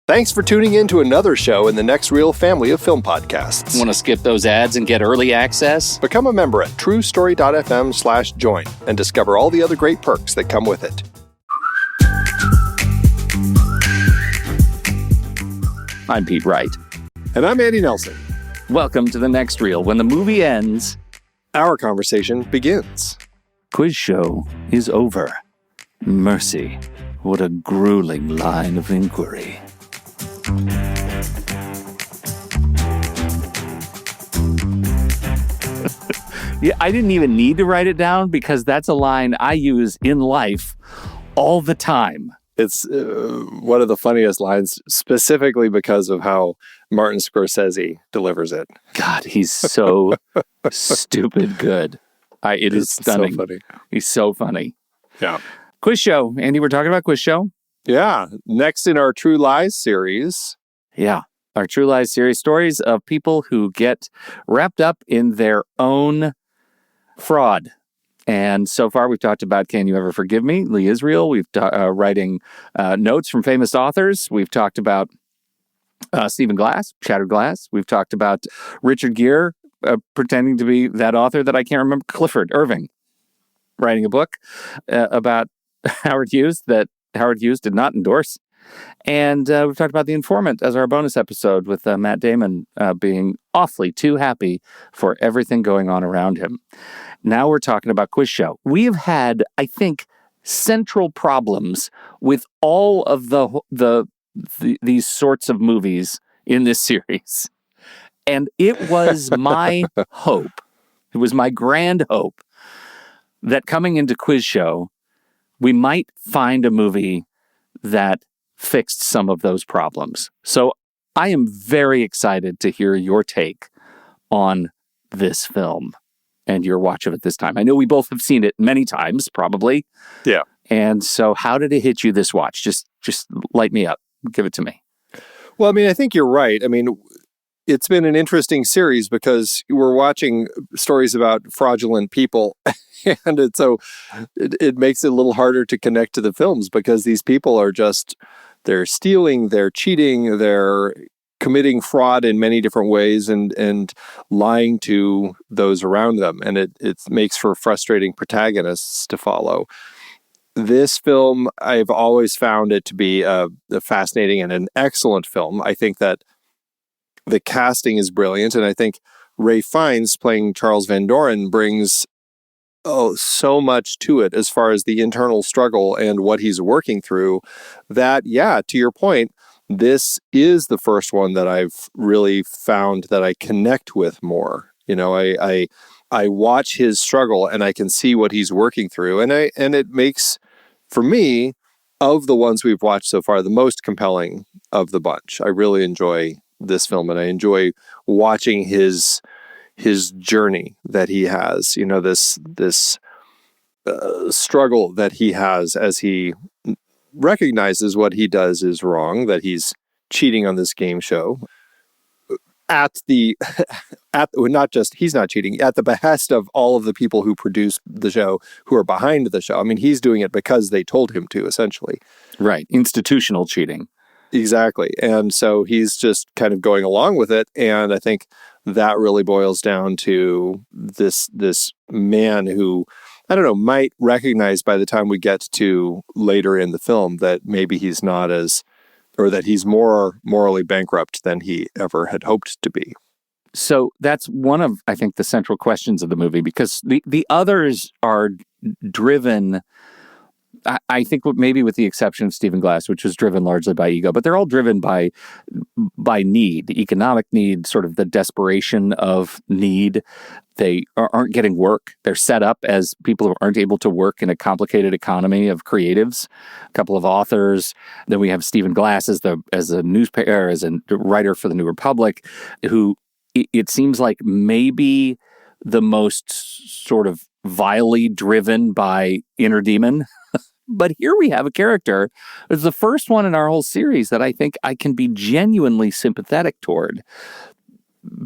Thanks for tuning in to another show in the Next Reel family of film podcasts. Want to skip those ads and get early access? Become a member at truestory.fm/join and discover all the other great perks that come with it. I'm Pete Wright. And I'm Andy Nelson. Welcome to the Next Reel. When the movie ends, our conversation begins. Quiz show is over. Mercy, what a grueling line of inquiry. Yeah, I didn't even need to write it down because that's a line I use in life all the time. It's one of the funniest lines, specifically because of how Martin Scorsese delivers it. God, he's so stupid good. It is stunning. So funny. He's so funny. Yeah. Quiz show. Andy, we're talking about quiz show. Yeah. Next in our True Lies series. Yeah. Our True Lies series, stories of people who get wrapped up in their own fraud. And so far, we've talked about Can You Ever Forgive Me? Lee Israel. We've writing notes from famous authors. We've talked about Stephen Glass, Shattered Glass. We've talked about Richard Gere pretending to be that author that I can't remember, Clifford Irving, writing a book about Howard Hughes that Howard Hughes did not endorse. And we've talked about The Informant as our bonus episode with Matt Damon being awfully too happy for everything going on around him. Now we're talking about quiz show. We have had, I think, central problems with all of these sorts of movies in this series. And it was my hope, it was my grand hope that coming into quiz show, we might find a movie that fixed some of those problems. So I am very excited to hear your take on this film and your watch of it this time. I know we both have seen it many times, probably. Yeah. And so how did it hit you this watch? Just light me up. Give it to me. Well, I mean, I think you're right. I mean, it's been an interesting series because we're watching stories about fraudulent people. And it makes it a little harder to connect to the films because these people are they're stealing, they're cheating, they're committing fraud in many different ways and lying to those around them. And it makes for frustrating protagonists to follow. This film, I've always found it to be a fascinating and an excellent film. I think that the casting is brilliant. And I think Ralph Fiennes playing Charles Van Doren brings so much to it as far as the internal struggle and what he's working through that, yeah, to your point, this is the first one that I've really found that I connect with more. You know, I watch his struggle and I can see what he's working through. And it makes, for me, of the ones we've watched so far, the most compelling of the bunch. I really enjoy this film and I enjoy watching his journey that he has, you know, this struggle that he has as he recognizes what he does is wrong, that he's cheating on this game show he's not cheating, at the behest of all of the people who produce the show, who are behind the show. I mean, he's doing it because they told him to, essentially. Right. Institutional cheating. Exactly. And so he's just kind of going along with it. And I think that really boils down to this man who, I don't know, might recognize by the time we get to later in the film that maybe he's not or that he's more morally bankrupt than he ever had hoped to be. So that's one of, I think, the central questions of the movie, because the others are driven, I think maybe with the exception of Stephen Glass, which was driven largely by ego, but they're all driven by need, economic need, sort of the desperation of need. They aren't getting work. They're set up as people who aren't able to work in a complicated economy of creatives. A couple of authors. Then we have Stephen Glass as a writer for the New Republic, who it seems like maybe the most sort of vilely driven by inner demon. But here we have a character. It's the first one in our whole series that I think I can be genuinely sympathetic toward.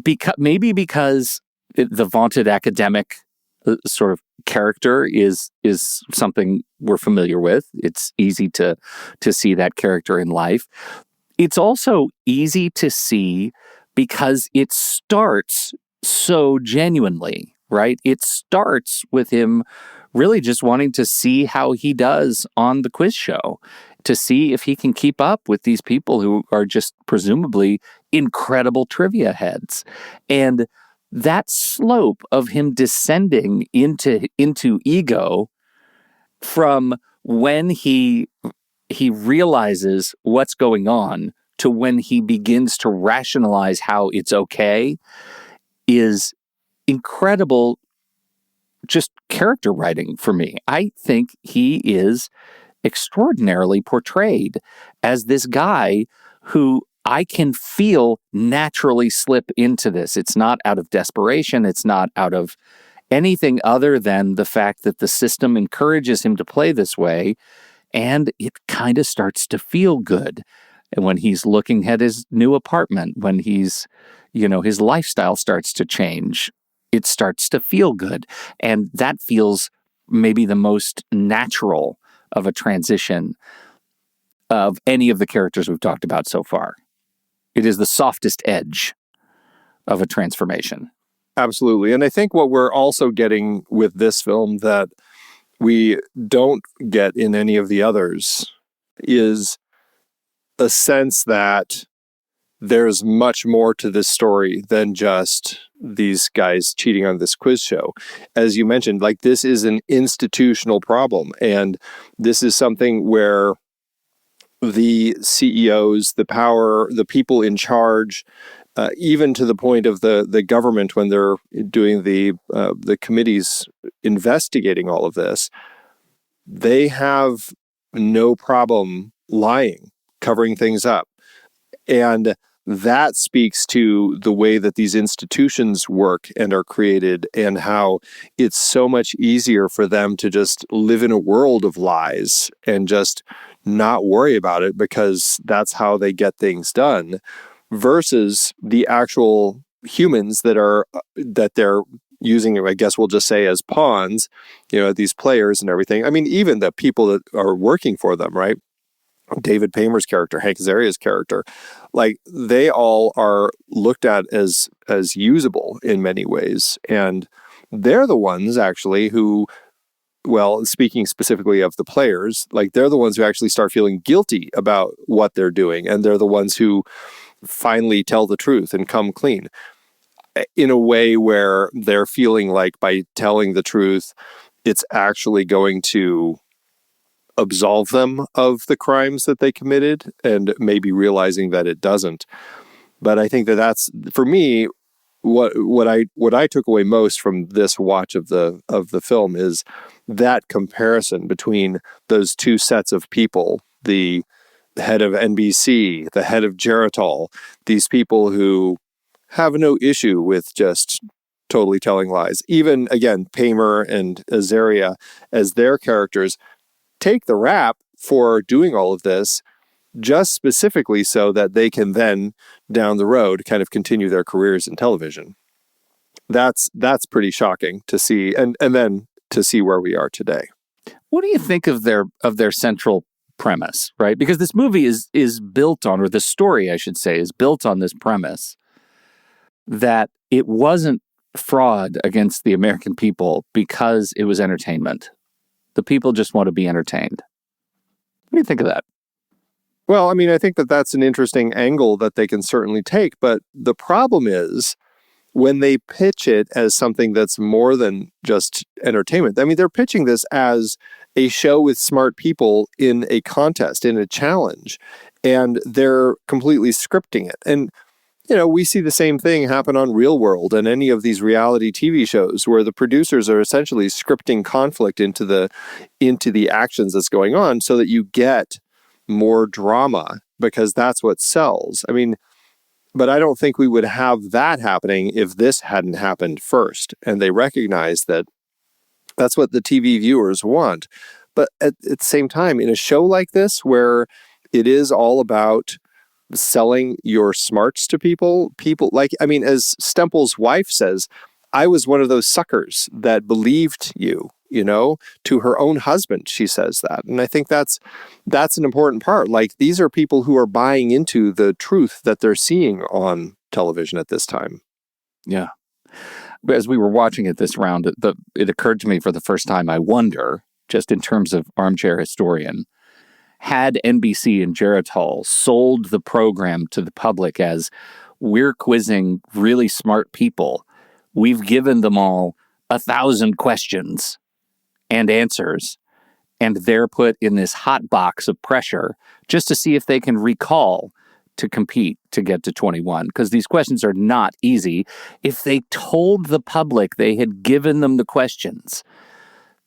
Because the vaunted academic sort of character is something we're familiar with. It's easy to see that character in life. It's also easy to see because it starts so genuinely, right? It starts with him really just wanting to see how he does on the quiz show, to see if he can keep up with these people who are just presumably incredible trivia heads. And that slope of him descending into ego from when he realizes what's going on to when he begins to rationalize how it's okay is incredible, just character writing for me. I think he is extraordinarily portrayed as this guy who I can feel naturally slip into this. It's not out of desperation. It's not out of anything other than the fact that the system encourages him to play this way, and it kind of starts to feel good. And when he's looking at his new apartment, when his lifestyle starts to change, it starts to feel good. And that feels maybe the most natural of a transition of any of the characters we've talked about so far. It is the softest edge of a transformation. Absolutely. And I think what we're also getting with this film that we don't get in any of the others is a sense that there's much more to this story than just these guys cheating on this quiz show. As you mentioned, like, this is an institutional problem, and this is something where the CEOs, the power, the people in charge, even to the point of the government when they're doing the committees investigating all of this, they have no problem lying, covering things up. And that speaks to the way that these institutions work and are created, and how it's so much easier for them to just live in a world of lies and just not worry about it because that's how they get things done, versus the actual humans that they're using, I guess we'll just say, as pawns, these players and everything. I mean, even the people that are working for them, right? David Paymer's character, Hank Azaria's character, like, they all are looked at as usable in many ways. And they're the ones actually who, well, speaking specifically of the players, like, they're the ones who actually start feeling guilty about what they're doing. And they're the ones who finally tell the truth and come clean in a way where they're feeling like by telling the truth, it's actually going to absolve them of the crimes that they committed, and maybe realizing that it doesn't. But I think that that's, for me, what I took away most from this watch of the film is that comparison between those two sets of people, the head of NBC, the head of Geritol, these people who have no issue with just totally telling lies. Even, again, Paymer and Azaria as their characters take the rap for doing all of this, just specifically so that they can then, down the road, kind of continue their careers in television. That's pretty shocking to see, and then to see where we are today. What do you think of their central premise, right? Because this movie is built on, or the story, I should say, is built on this premise that it wasn't fraud against the American people because it was entertainment. The people just want to be entertained. What do you think of that? Well, I mean, I think that that's an interesting angle that they can certainly take, but the problem is when they pitch it as something that's more than just entertainment. I mean, they're pitching this as a show with smart people in a contest, in a challenge, and they're completely scripting it. And we see the same thing happen on Real World and any of these reality TV shows where the producers are essentially scripting conflict into the actions that's going on so that you get more drama, because that's what sells. I mean, but I don't think we would have that happening if this hadn't happened first. And they recognize that that's what the TV viewers want. But at the same time, in a show like this, where it is all about selling your smarts to people, like, I mean, as Stempel's wife says, I was one of those suckers that believed you. to her own husband. She says that. And I think that's an important part. Like, these are people who are buying into the truth that they're seeing on television at this time. Yeah. As we were watching it this round, it occurred to me for the first time, I wonder, just in terms of armchair historian, had NBC and Geritol sold the program to the public as, we're quizzing really smart people, we've given them all 1,000 questions and answers, and they're put in this hot box of pressure just to see if they can recall to compete to get to 21, because these questions are not easy. If they told the public they had given them the questions,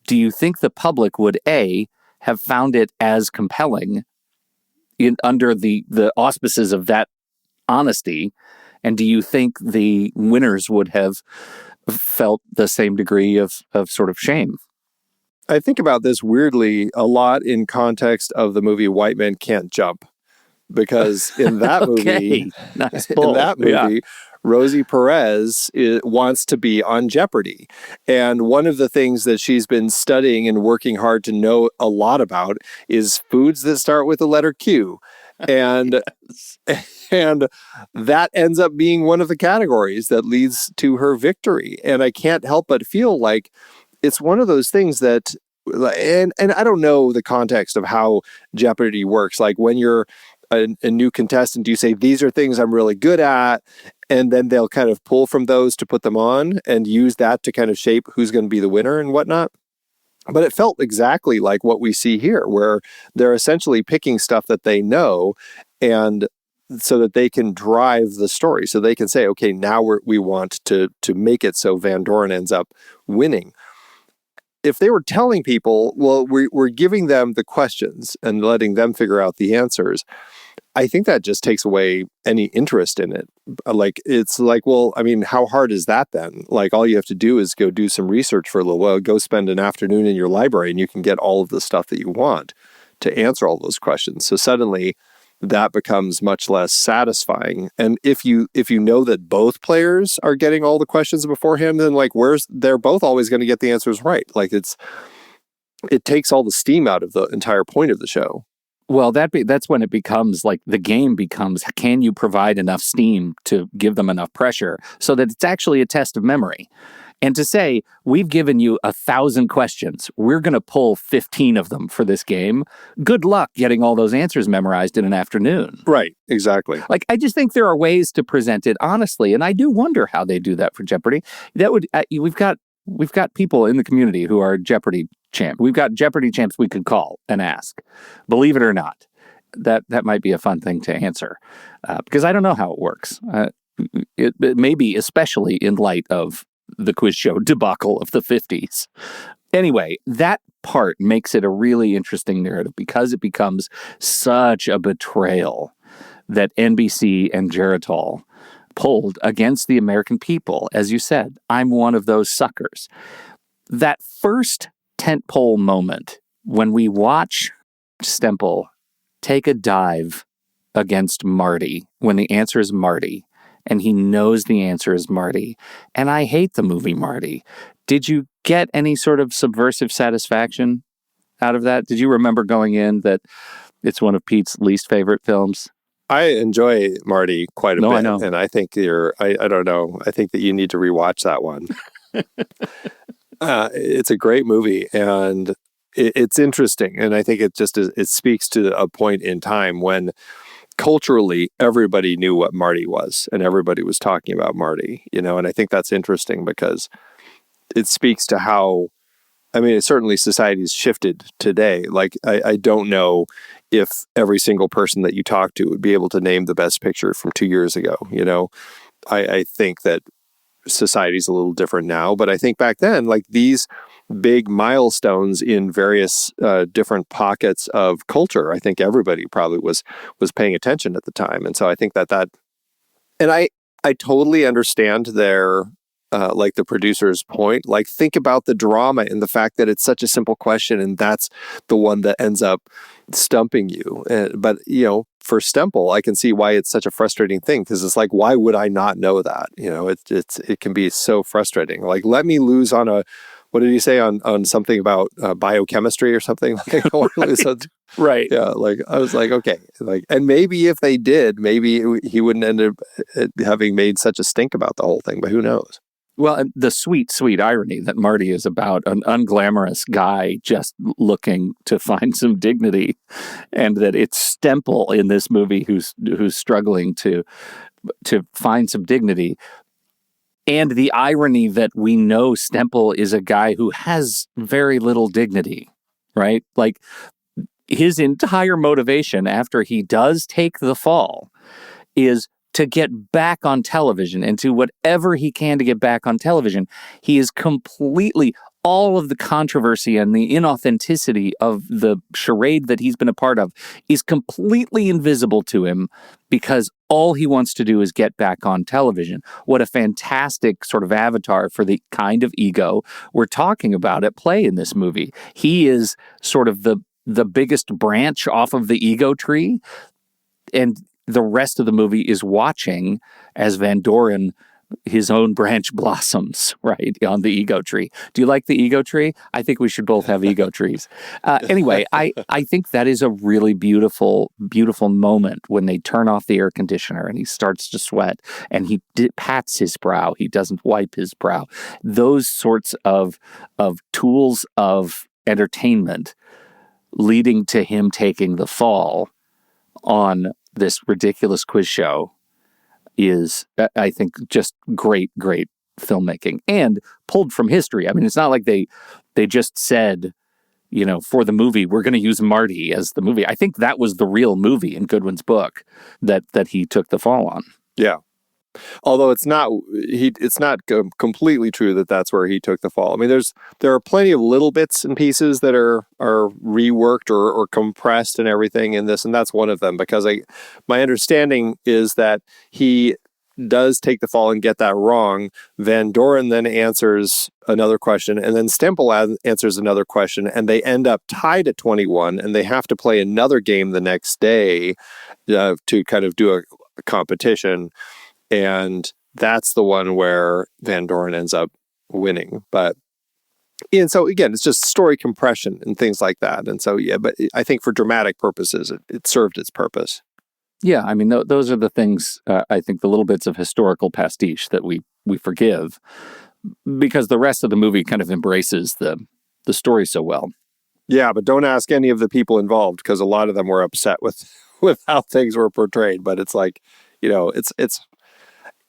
do you think the public would have found it as compelling under the auspices of that honesty? And do you think the winners would have felt the same degree of sort of shame? I think about this weirdly a lot in context of the movie White Men Can't Jump. Because in that movie, nice Rosie Perez wants to be on Jeopardy. And one of the things that she's been studying and working hard to know a lot about is foods that start with the letter Q. And and that ends up being one of the categories that leads to her victory. And I can't help but feel like it's one of those things that, and I don't know the context of how Jeopardy works. Like, when you're a new contestant, do you say, these are things I'm really good at, and then they'll kind of pull from those to put them on and use that to kind of shape who's going to be the winner and whatnot? But it felt exactly like what we see here, where they're essentially picking stuff that they know, and so that they can drive the story. So they can say, okay, now we want to make it so Van Doren ends up winning. If they were telling people, well, we're giving them the questions and letting them figure out the answers, I think that just takes away any interest in it. Like, it's like, well, I mean, how hard is that then? Like, all you have to do is go do some research for a little while, go spend an afternoon in your library, and you can get all of the stuff that you want to answer all those questions. So suddenly that becomes much less satisfying. And if you know that both players are getting all the questions beforehand, then like, they're both always going to get the answers right. Like, it takes all the steam out of the entire point of the show. Well, that's when it becomes like, the game becomes, can you provide enough steam to give them enough pressure so that it's actually a test of memory? And to say, we've given you 1,000 questions, we're going to pull 15 of them for this game. Good luck getting all those answers memorized in an afternoon. Right, exactly. Like, I just think there are ways to present it honestly, and I do wonder how they do that for Jeopardy. That would we've got people in the community who are Jeopardy champs. We've got Jeopardy champs we could call and ask. Believe it or not, that might be a fun thing to answer, because I don't know how it works. It may be, especially in light of the quiz show debacle of the 50s. Anyway, that part makes it a really interesting narrative, because it becomes such a betrayal that NBC and Geritol pulled against the American people. As you said, I'm one of those suckers. That first tentpole moment when we watch Stemple take a dive against Marty, when the answer is Marty, and he knows the answer is Marty. And I hate the movie Marty. Did you get any sort of subversive satisfaction out of that? Did you remember going in that it's one of Pete's least favorite films? I enjoy Marty quite a bit. I know. And I think I don't know. I think that you need to rewatch that one. It's a great movie, and it's interesting. And I think it speaks to a point in time when culturally everybody knew what Marty was, and everybody was talking about Marty, and I think that's interesting, because it speaks to how, I mean, certainly society's shifted today. Like, I don't know if every single person that you talk to would be able to name the best picture from 2 years ago. I think that society's a little different now, but I think back then, like, these big milestones in various different pockets of culture, I think everybody probably was paying attention at the time. And so I think that and I totally understand their like the producer's point. Like, think about the drama and the fact that it's such a simple question, and that's the one that ends up stumping you. But for Stemple, I can see why it's such a frustrating thing, because it's like, why would I not know that? It can be so frustrating. Like, let me lose on what did he say on something about biochemistry or something? Right. Yeah, like I was like, okay, like, and maybe if they did, maybe he wouldn't end up having made such a stink about the whole thing, but who knows? Well, and the sweet, sweet irony that Marty is about an unglamorous guy just looking to find some dignity, and that it's Stemple in this movie who's struggling to find some dignity. And the irony that we know Stemple is a guy who has very little dignity, right? Like his entire motivation after he does take the fall is to get back on television and to whatever he can to get back on television. He is completely, all of the controversy and the inauthenticity of the charade that he's been a part of is completely invisible to him because all he wants to do is get back on television. What a fantastic sort of avatar for the kind of ego we're talking about at play in this movie. He is sort of the biggest branch off of the ego tree, and the rest of the movie is watching as Van Doren, his own branch, blossoms, right, on the ego tree. Do you like the ego tree? I think we should both have ego trees. Anyway, I think that is a really beautiful, beautiful moment when they turn off the air conditioner and he starts to sweat and he pats his brow. He doesn't wipe his brow. Those sorts of tools of entertainment leading to him taking the fall on this ridiculous quiz show is, I think, just great, great filmmaking and pulled from history. I mean, it's not like they just said, for the movie, we're going to use Marty as the movie. I think that was the real movie in Goodwin's book that he took the fall on. Yeah. Although it's not completely true that that's where he took the fall. I mean, there are plenty of little bits and pieces that are reworked or compressed and everything in this, and that's one of them, because my understanding is that he does take the fall and get that wrong. Van Doren then answers another question, and then Stemple answers another question, and they end up tied at 21, and they have to play another game the next day to kind of do a competition. And that's the one where Van Doren ends up winning. And so again, it's just story compression and things like that. And so, yeah, but I think for dramatic purposes, it served its purpose. Yeah, I mean, those are the things, I think, the little bits of historical pastiche that we forgive, because the rest of the movie kind of embraces the story so well. Yeah, but don't ask any of the people involved, because a lot of them were upset with how things were portrayed. But it's like,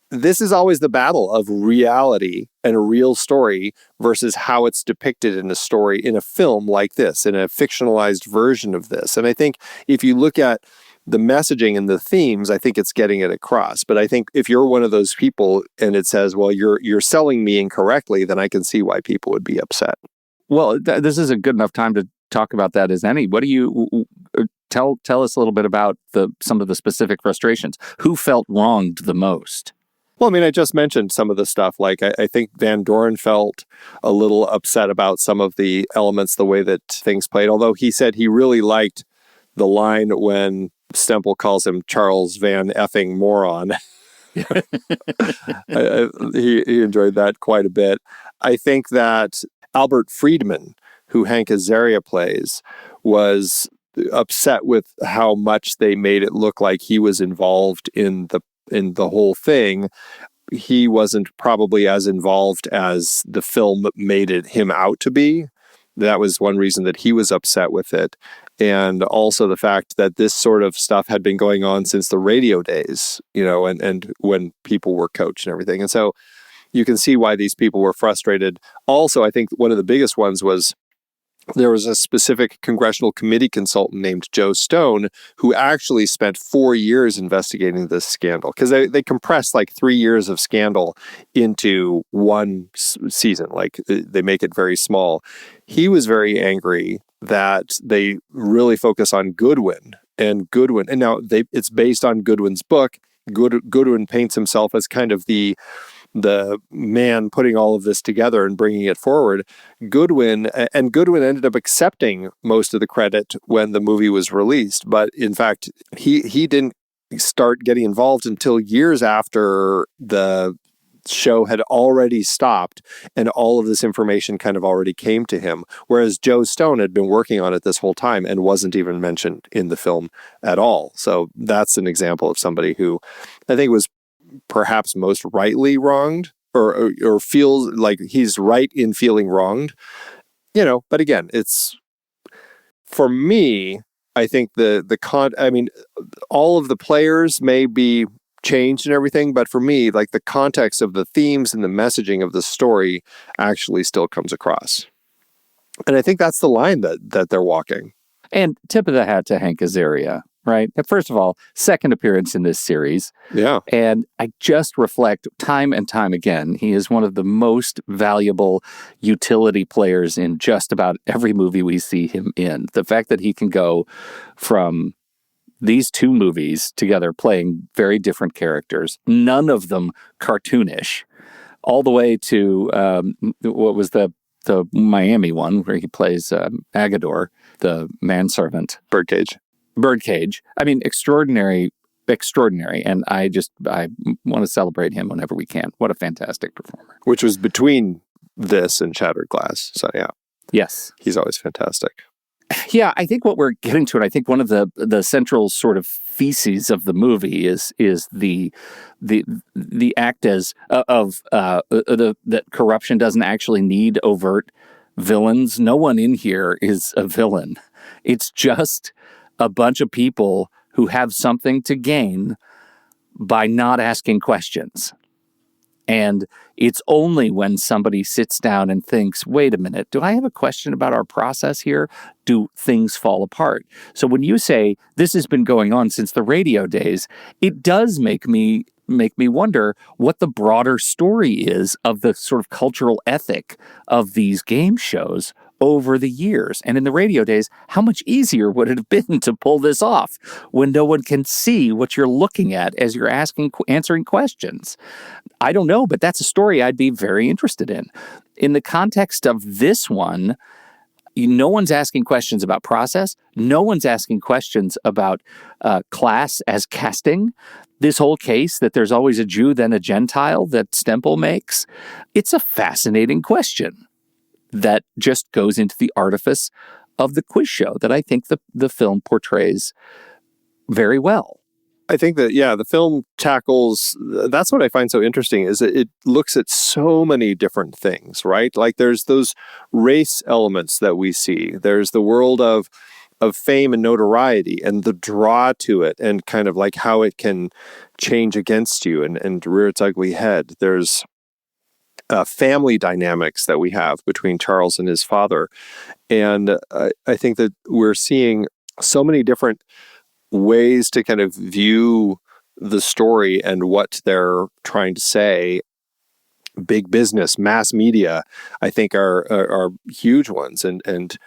this is always the battle of reality and a real story versus how it's depicted in a story, in a film like this, in a fictionalized version of this. And I think if you look at the messaging and the themes, I think it's getting it across. But I think if you're one of those people and it says, well, you're selling me incorrectly, then I can see why people would be upset. Well, this is a good enough time to talk about that as any. What do you tell us a little bit about some of the specific frustrations? Who felt wronged the most? Well, I mean, I just mentioned some of the stuff. Like, I think Van Doren felt a little upset about some of the elements, the way that things played, although he said he really liked the line when Stemple calls him Charles Van effing moron. He enjoyed that quite a bit. I think that Albert Friedman, who Hank Azaria plays, was upset with how much they made it look like he was involved in the whole thing. He wasn't probably as involved as the film made him out to be. That was one reason that he was upset with it. And also the fact that this sort of stuff had been going on since the radio days, and when people were coached and everything. And so you can see why these people were frustrated. Also, I think one of the biggest ones was there was a specific congressional committee consultant named Joe Stone who actually spent 4 years investigating this scandal, because they compressed like 3 years of scandal into one season. Like, they make it very small. He was very angry that they really focus on Goodwin. And now it's based on Goodwin's book. Goodwin paints himself as kind of the man putting all of this together and bringing it forward. Goodwin ended up accepting most of the credit when the movie was released, but in fact, he didn't start getting involved until years after the show had already stopped and all of this information kind of already came to him, whereas Joe Stone had been working on it this whole time and wasn't even mentioned in the film at all. So that's an example of somebody who I think was perhaps most rightly wronged, or feels like he's right in feeling wronged, but again, it's, for me, I think all of the players may be changed and everything, but for me, like, the context of the themes and the messaging of the story actually still comes across. And I think that's the line that they're walking. And tip of the hat to Hank Azaria, right? First of all, second appearance in this series. Yeah. And I just reflect time and time again, he is one of the most valuable utility players in just about every movie we see him in. The fact that he can go from these two movies together playing very different characters, none of them cartoonish, all the way to what was the Miami one where he plays Agador, the manservant. Birdcage. I mean, extraordinary. And I want to celebrate him whenever we can. What a fantastic performer. Which was between this and Shattered Glass. So yeah. Yes. He's always fantastic. Yeah, I think what we're getting to, and I think one of the central sort of theses of the movie is the act that corruption doesn't actually need overt villains. No one in here is a villain. It's just a bunch of people who have something to gain by not asking questions. And it's only when somebody sits down and thinks, wait a minute, do I have a question about our process here? Do things fall apart? So when you say this has been going on since the radio days, it does make me wonder what the broader story is of the sort of cultural ethic of these game shows over the years. And in the radio days, how much easier would it have been to pull this off when no one can see what you're looking at as you're answering questions? I don't know, but that's a story I'd be very interested in. In the context of this one, no one's asking questions about process. No one's asking questions about class as casting. This whole case that there's always a Jew, then a Gentile that Stempel makes, it's a fascinating question that just goes into the artifice of the quiz show that I think the film portrays very well. I think that, the film tackles, that's what I find so interesting, is that it looks at so many different things, right? Like, there's those race elements that we see. There's the world of fame and notoriety and the draw to it, and kind of like how it can change against you and rear its ugly head. There's family dynamics that we have between Charles and his father. And I think that we're seeing so many different ways to kind of view the story and what they're trying to say. Big business, mass media, I think are huge ones. And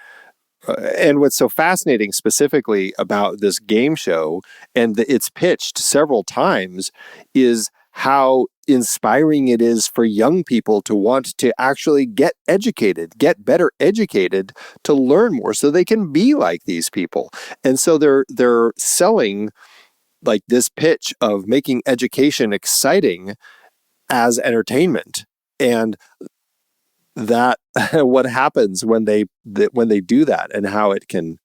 what's so fascinating specifically about this game show, and it's pitched several times, is how inspiring it is for young people to want to actually get educated, get better educated, to learn more so they can be like these people. And so they're selling like this pitch of making education exciting as entertainment. And that what happens when they do that, and how it can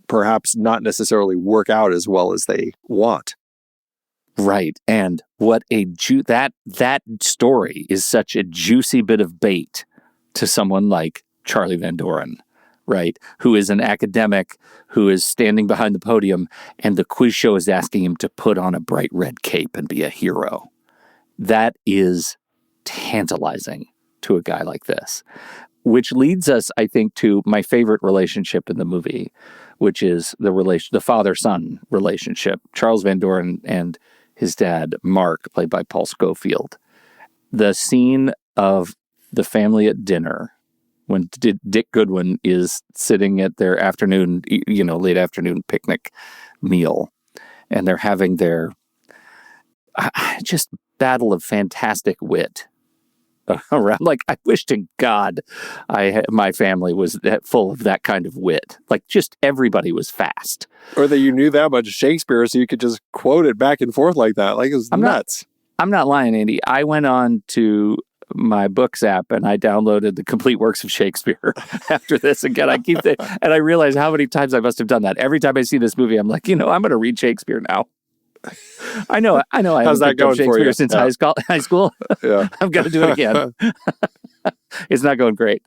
perhaps not necessarily work out as well as they want. Right. And what that story is such a juicy bit of bait to someone like Charlie Van Doren, right? Who is an academic who is standing behind the podium, and the quiz show is asking him to put on a bright red cape and be a hero. That is tantalizing to a guy like this, which leads us, I think, to my favorite relationship in the movie, which is the father-son relationship. Charles Van Doren and his dad, Mark, played by Paul Scofield. The scene of the family at dinner when Dick Goodwin is sitting at their afternoon, late afternoon picnic meal, and they're having their just battle of fantastic wit around. Like, I wish to God my family was full of that kind of wit. Like, just everybody was fast. Or that you knew that much Shakespeare so you could just quote it back and forth like that. Like, it was nuts. I'm not lying, Andy. I went on to my books app and I downloaded the complete works of Shakespeare after this. Again, and I realize how many times I must have done that. Every time I see this movie, I'm like, I'm going to read Shakespeare now. I know. I How's haven't that picked up going for Shakespeare you? since Yeah. high school. Yeah. I'm going to do it again. It's not going great.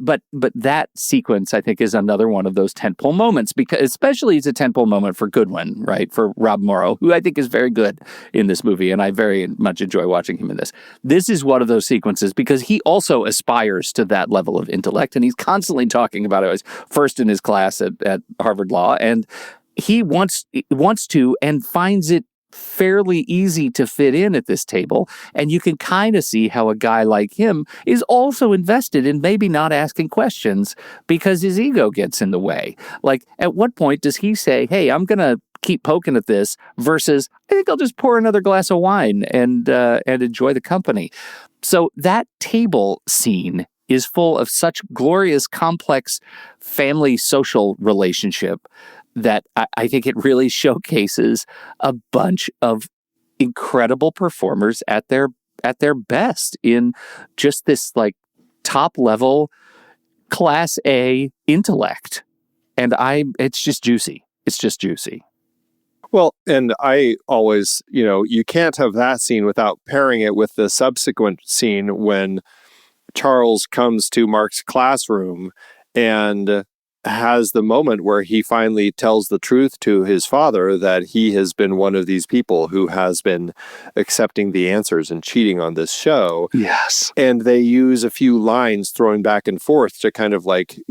But that sequence, I think, is another one of those tentpole moments, because especially it's a tentpole moment for Goodwin, right? For Rob Morrow, who I think is very good in this movie. And I very much enjoy watching him in this. This is one of those sequences because he also aspires to that level of intellect. And he's constantly talking about it. He's first in his class at Harvard Law. And he wants to and finds it fairly easy to fit in at this table. And you can kind of see how a guy like him is also invested in maybe not asking questions because his ego gets in the way. Like, at what point does he say, hey, I'm going to keep poking at this, versus I think I'll just pour another glass of wine and enjoy the company. So that table scene is full of such glorious, complex family social relationship that I think it really showcases a bunch of incredible performers at their best in just this like top level class A intellect. And it's just juicy. It's just juicy. Well, and I always, you can't have that scene without pairing it with the subsequent scene when Charles comes to Mark's classroom and has the moment where he finally tells the truth to his father that he has been one of these people who has been accepting the answers and cheating on this show. Yes. And they use a few lines throwing back and forth to kind of like,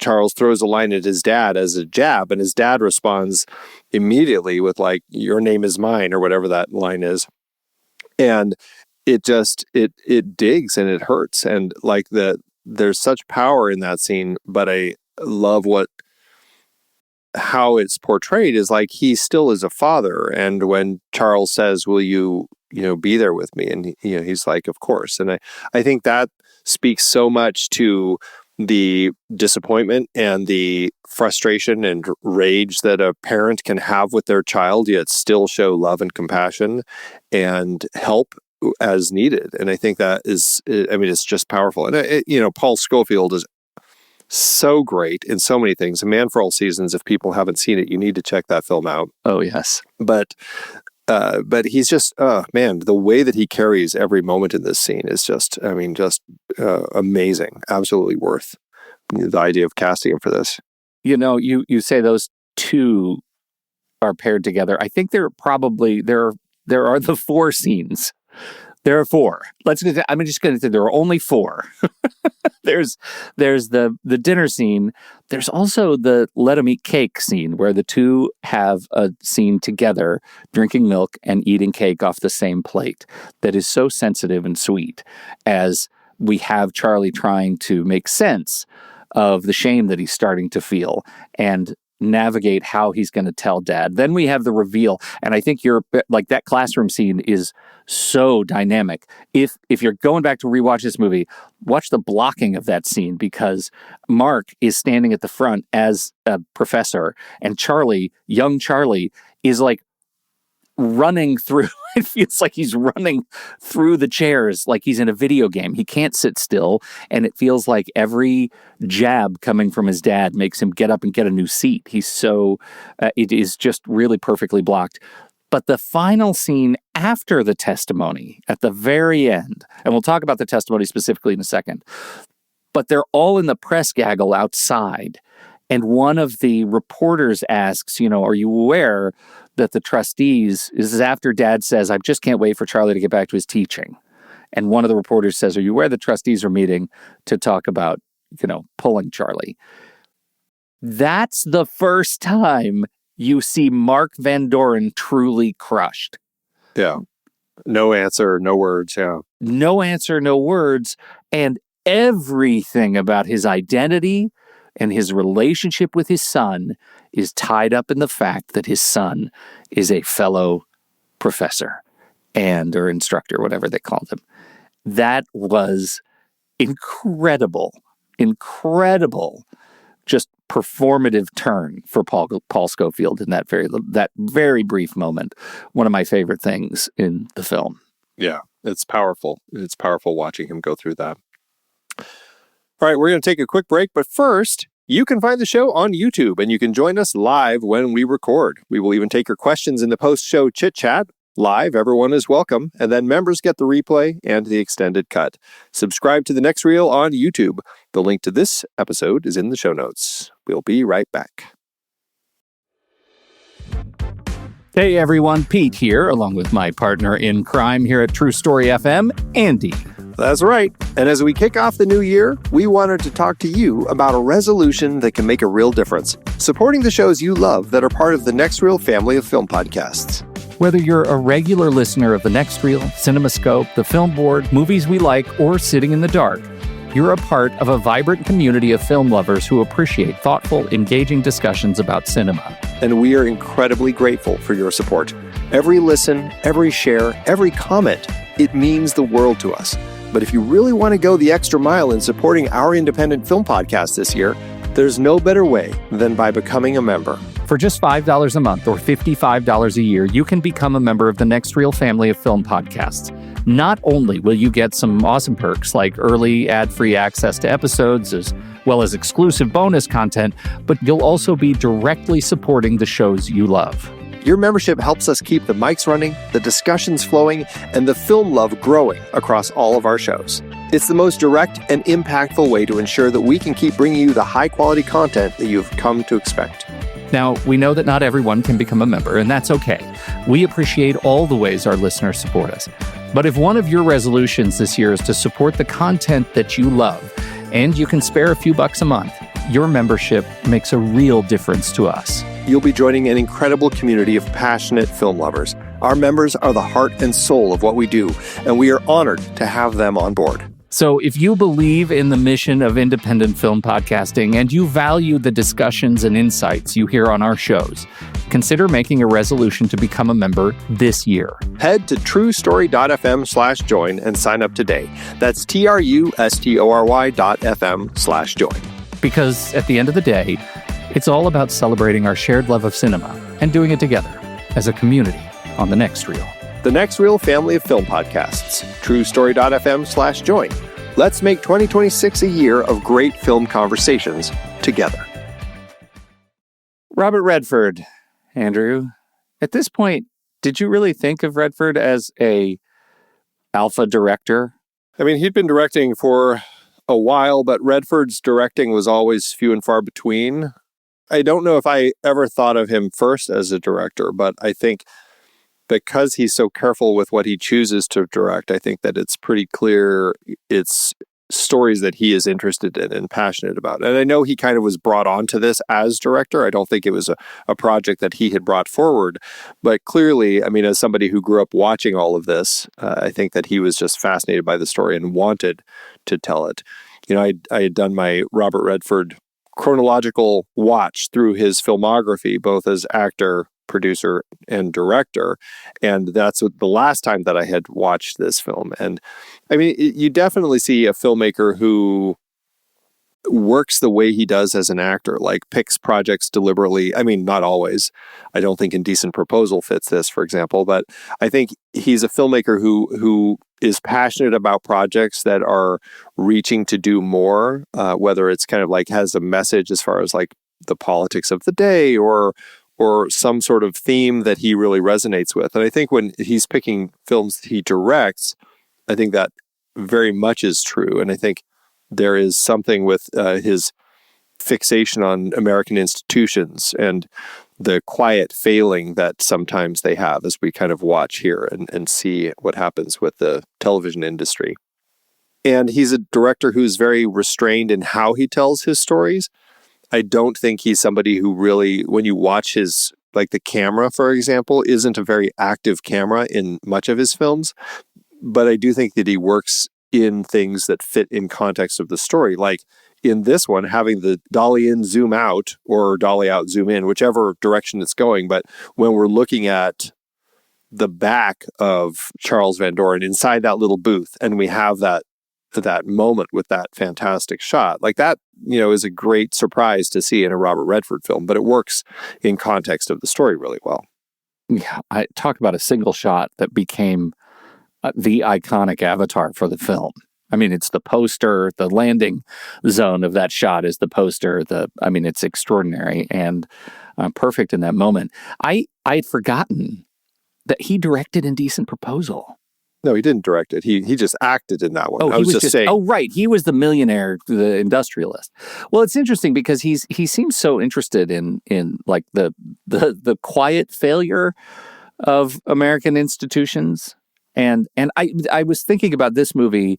Charles throws a line at his dad as a jab, and his dad responds immediately with like, your name is mine, or whatever that line is. And it just, it digs and it hurts. And like there's such power in that scene, but I love how it's portrayed is like he still is a father. And when Charles says, will you be there with me? And he's like, of course. And I think that speaks so much to the disappointment and the frustration and rage that a parent can have with their child, yet still show love and compassion and help as needed. And I think that is, it's just powerful. And Paul Scofield is so great in so many things. A Man for All Seasons, if people haven't seen it, you need to check that film out. Oh, yes. But he's just, man, the way that he carries every moment in this scene is just amazing. Absolutely worth the idea of casting him for this. You say those two are paired together. I think there are the 4 scenes. There are 4. I'm just going to say there are only 4. There's the dinner scene. There's also the let 'em eat cake scene where the two have a scene together, drinking milk and eating cake off the same plate. That is so sensitive and sweet, as we have Charlie trying to make sense of the shame that he's starting to feel and navigate how he's going to tell Dad. Then we have the reveal, and I think that classroom scene is so dynamic. If you're going back to rewatch this movie, watch the blocking of that scene, because Mark is standing at the front as a professor, and young Charlie, is like running through. It feels like he's running through the chairs like he's in a video game. He can't sit still, and it feels like every jab coming from his dad makes him get up and get a new seat. He's so it is just really perfectly blocked. But the final scene after the testimony, at the very end, and we'll talk about the testimony specifically in a second, but they're all in the press gaggle outside. And one of the reporters asks, are you aware that the trustees, this is after Dad says, I just can't wait for Charlie to get back to his teaching. And one of the reporters says, are you aware the trustees are meeting to talk about, pulling Charlie? That's the first time you see Mark Van Doren truly crushed. Yeah. No answer, no words. Yeah. No answer, no words. And everything about his identity and his relationship with his son is tied up in the fact that his son is a fellow professor or instructor, whatever they called him. That was incredible, just performative turn for Paul Scofield in that very brief moment. One of my favorite things in the film. Yeah, it's powerful. It's powerful watching him go through that. All right, we're going to take a quick break, but first, you can find the show on YouTube, and you can join us live when we record. We will even take your questions in the post-show chit-chat. Live, everyone is welcome, and then members get the replay and the extended cut. Subscribe to The Next Reel on YouTube. The link to this episode is in the show notes. We'll be right back. Hey everyone, Pete here, along with my partner in crime here at True Story FM, Andy. That's right. And as we kick off the new year, we wanted to talk to you about a resolution that can make a real difference, supporting the shows you love that are part of the Next Reel family of film podcasts. Whether you're a regular listener of The Next Reel, CinemaScope, The Film Board, Movies We Like, or Sitting in the Dark, you're a part of a vibrant community of film lovers who appreciate thoughtful, engaging discussions about cinema. And we are incredibly grateful for your support. Every listen, every share, every comment, it means the world to us. But if you really want to go the extra mile in supporting our independent film podcast this year, there's no better way than by becoming a member. For just $5 a month or $55 a year, you can become a member of the Next Reel family of film podcasts. Not only will you get some awesome perks like early ad-free access to episodes as well as exclusive bonus content, but you'll also be directly supporting the shows you love. Your membership helps us keep the mics running, the discussions flowing, and the film love growing across all of our shows. It's the most direct and impactful way to ensure that we can keep bringing you the high-quality content that you've come to expect. Now, we know that not everyone can become a member, and that's okay. We appreciate all the ways our listeners support us. But if one of your resolutions this year is to support the content that you love, and you can spare a few bucks a month, your membership makes a real difference to us. You'll be joining an incredible community of passionate film lovers. Our members are the heart and soul of what we do, and we are honored to have them on board. So if you believe in the mission of independent film podcasting and you value the discussions and insights you hear on our shows, consider making a resolution to become a member this year. Head to truestory.fm/join and sign up today. That's truestory.fm/join. Because at the end of the day, it's all about celebrating our shared love of cinema and doing it together as a community on The Next Reel. The Next Reel family of film podcasts. truestory.fm/join. Let's make 2026 a year of great film conversations together. Robert Redford, Andrew. At this point, did you really think of Redford as a alpha director? I mean, he'd been directing for a while, but Redford's directing was always few and far between. I don't know if I ever thought of him first as a director, but I think because he's so careful with what he chooses to direct, I think that it's pretty clear it's stories that he is interested in and passionate about. And I know he kind of was brought onto this as director. I don't think it was a project that he had brought forward. But clearly, I mean, as somebody who grew up watching all of this, I think that he was just fascinated by the story and wanted to tell it. You know, I had done my Robert Redford chronological watch through his filmography, both as actor, producer, and director. And that's the last time that I had watched this film. And I mean, you definitely see a filmmaker who works the way he does as an actor, like picks projects deliberately. I mean, not always. I don't think Indecent Proposal fits this, for example, but I think he's a filmmaker who is passionate about projects that are reaching to do more, whether it's kind of like has a message as far as like the politics of the day or some sort of theme that he really resonates with. And I think when he's picking films that he directs, I think that very much is true. And I think there is something with his fixation on American institutions and the quiet failing that sometimes they have as we kind of watch here and see what happens with the television industry. And he's a director who's very restrained in how he tells his stories. I don't think he's somebody who really, when you watch his, like the camera, for example, isn't a very active camera in much of his films. But I do think that he works in things that fit in context of the story. Like in this one, having the dolly in, zoom out, or dolly out, zoom in, whichever direction it's going. But when we're looking at the back of Charles Van Doren inside that little booth, and we have that moment with that fantastic shot, like that, you know, is a great surprise to see in a Robert Redford film, but it works in context of the story really well. Yeah, I talk about a single shot that became the iconic avatar for the film. I mean, it's the poster, the landing zone of that shot is the poster. It's extraordinary and perfect in that moment. I'd forgotten that he directed Indecent Proposal. No, he didn't direct it. He just acted in that one. Oh, I he was was just saying. Oh, right. He was the millionaire, the industrialist. Well, it's interesting because he seems so interested in like the quiet failure of American institutions. And I was thinking about this movie,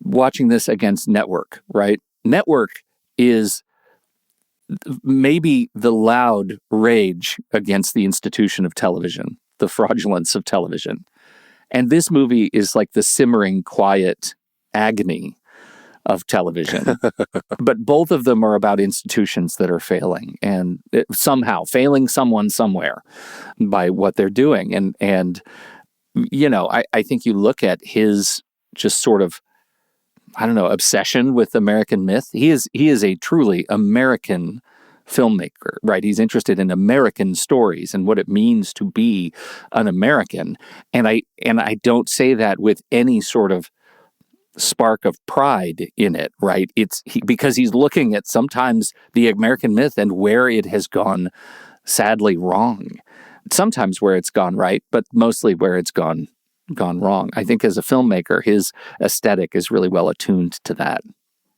watching this against Network, right? Network is maybe the loud rage against the institution of television, the fraudulence of television. And this movie is like the simmering, quiet agony of television. But both of them are about institutions that are failing and somehow failing someone somewhere by what they're doing. And I think you look at his just sort of, I don't know, obsession with American myth. He is a truly American filmmaker, right? He's interested in American stories and what it means to be an American. And I don't say that with any sort of spark of pride in it, right? Because he's looking at sometimes the American myth and where it has gone sadly wrong. Sometimes where it's gone right, but mostly where it's gone wrong. I think as a filmmaker, his aesthetic is really well attuned to that.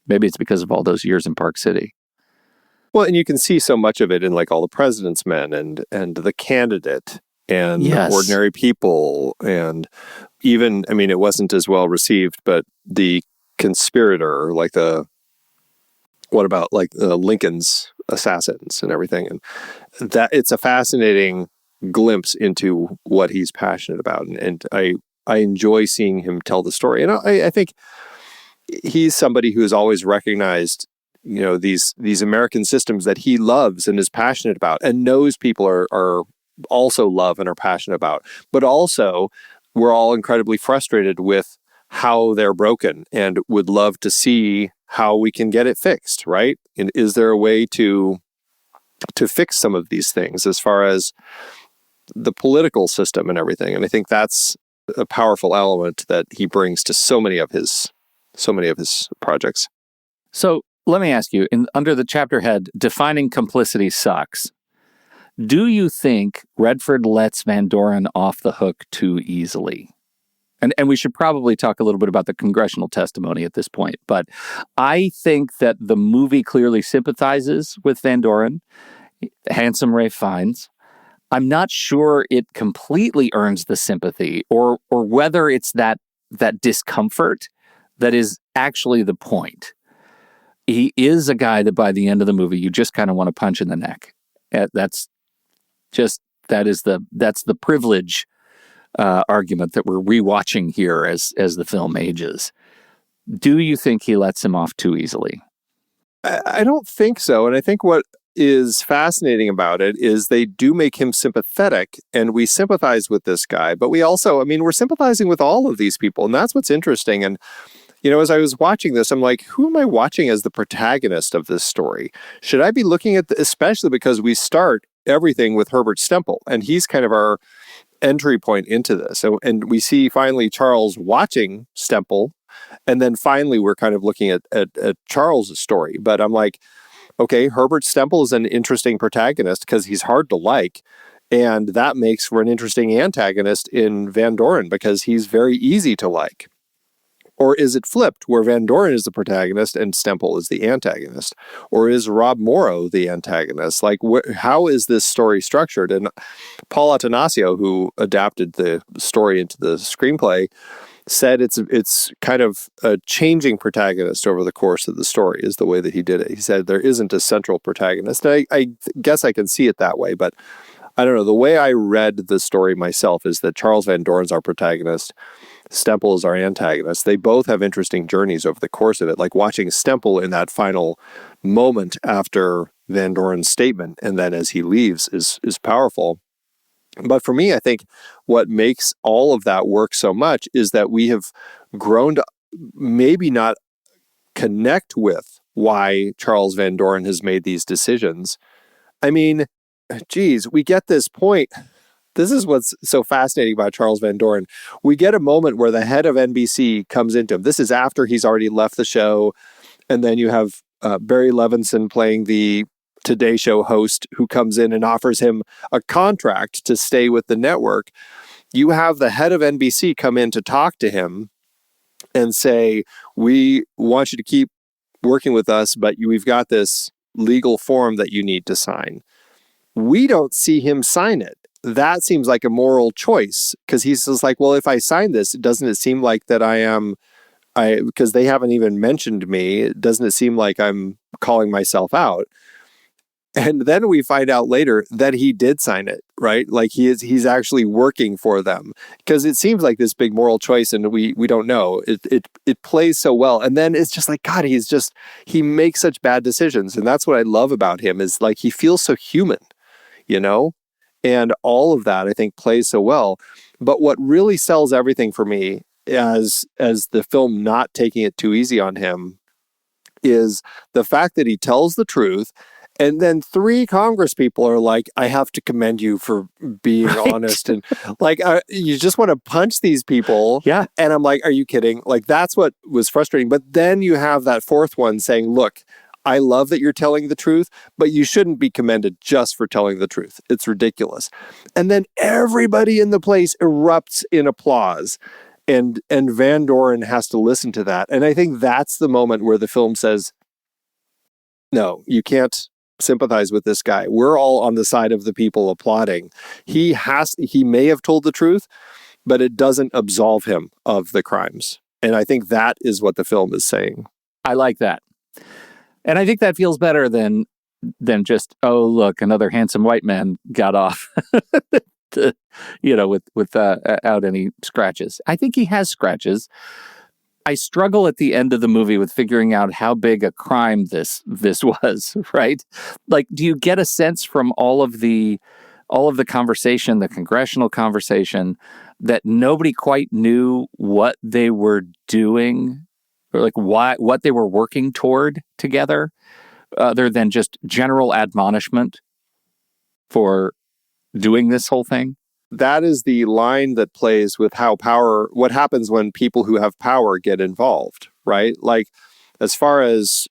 Maybe it's because of all those years in Park City. Well, and you can see so much of it in like All the President's Men and The Candidate and Yes. Ordinary People, and even, I mean, it wasn't as well received, but The Conspirator, like what about like Lincoln's assassins and everything, and that it's a fascinating glimpse into what he's passionate about, and I enjoy seeing him tell the story, and I think he's somebody who has always recognized, these American systems that he loves and is passionate about, and knows people are also love and are passionate about, but also we're all incredibly frustrated with how they're broken and would love to see how we can get it fixed, right? And is there a way to fix some of these things as far as the political system and everything? And I think that's a powerful element that he brings to so many of his projects. So let me ask you, under the chapter head, Defining Complicity Sucks, do you think Redford lets Van Doren off the hook too easily? And we should probably talk a little bit about the congressional testimony at this point. But I think that the movie clearly sympathizes with Van Doren, handsome Ralph Fiennes. I'm not sure it completely earns the sympathy, or whether it's that discomfort that is actually the point. He is a guy that by the end of the movie you just kind of want to punch in the neck. That's the privilege argument that we're rewatching here as the film ages. Do you think he lets him off too easily? I don't think so, and I think what is fascinating about it is they do make him sympathetic, and we sympathize with this guy, but we also, I mean, we're sympathizing with all of these people, and that's what's interesting. And as I was watching this, I'm like, who am I watching as the protagonist of this story? Should I be looking at especially because we start everything with Herbert Stemple, and he's kind of our entry point into this. So, and we see finally Charles watching Stemple, and then finally we're kind of looking at Charles' story. But I'm like, okay, Herbert Stemple is an interesting protagonist because he's hard to like, and that makes for an interesting antagonist in Van Doren because he's very easy to like. Or is it flipped, where Van Doren is the protagonist and Stemple is the antagonist? Or is Rob Morrow the antagonist? Like, how is this story structured? And Paul Attanasio, who adapted the story into the screenplay, said it's kind of a changing protagonist over the course of the story, is the way that he did it. He said there isn't a central protagonist. And I guess I can see it that way, but I don't know. The way I read the story myself is that Charles Van Doren's our protagonist, Stemple is our antagonist. They both have interesting journeys over the course of it, like watching Stemple in that final moment after Van Doren's statement, and then as he leaves is powerful. But for me, I think what makes all of that work so much is that we have grown to maybe not connect with why Charles Van Doren has made these decisions. I mean, geez, we get this point This is what's so fascinating about Charles Van Doren. We get a moment where the head of NBC comes into him. This is after he's already left the show. And then you have Barry Levinson playing the Today Show host who comes in and offers him a contract to stay with the network. You have the head of NBC come in to talk to him and say, we want you to keep working with us, but we've got this legal form that you need to sign. We don't see him sign it. That seems like a moral choice because he's just like, well, if I sign this, doesn't it seem like that because they haven't even mentioned me, doesn't it seem like I'm calling myself out? And then we find out later that he did sign it, right? Like he's actually working for them because it seems like this big moral choice, and we don't know. It plays so well, and then it's just like God. He makes such bad decisions, and that's what I love about him is like he feels so human, you know, and all of that I think plays so well. But what really sells everything for me as the film not taking it too easy on him is the fact that he tells the truth. And then 3 Congress people are like, I have to commend you for being honest. And like, you just want to punch these people. Yeah. And I'm like, are you kidding? Like, that's what was frustrating. But then you have that 4th one saying, look, I love that you're telling the truth, but you shouldn't be commended just for telling the truth. It's ridiculous. And then everybody in the place erupts in applause. And Van Doren has to listen to that. And I think that's the moment where the film says, no, you can't sympathize with this guy. We're all on the side of the people applauding. He may have told the truth, but it doesn't absolve him of the crimes. And I think that is what the film is saying. I like that. And I think that feels better than just, oh, look, another handsome white man got off, without any scratches. I think he has scratches. I struggle at the end of the movie with figuring out how big a crime this was, right? Like, do you get a sense from all of the conversation, the congressional conversation, that nobody quite knew what they were doing, or like what they were working toward together, other than just general admonishment for doing this whole thing? That is the line that plays with what happens when people who have power get involved, right? Like, as far as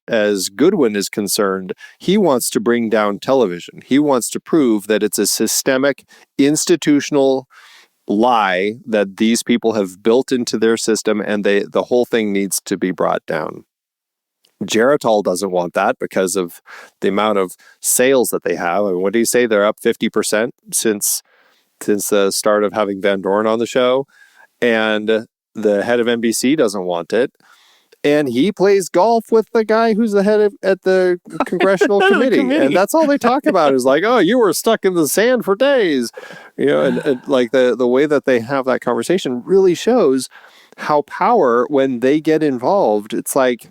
Goodwin is concerned, he wants to bring down television. He wants to prove that it's a systemic, institutional lie that these people have built into their system, and the whole thing needs to be brought down. Geritol doesn't want that because of the amount of sales that they have. I mean, what do you say? They're up 50% since the start of having Van Doren on the show, and the head of NBC doesn't want it. And he plays golf with the guy who's the head at the congressional committee. And that's all they talk about is like, oh, you were stuck in the sand for days. You know, and like the way that they have that conversation really shows how power, when they get involved, it's like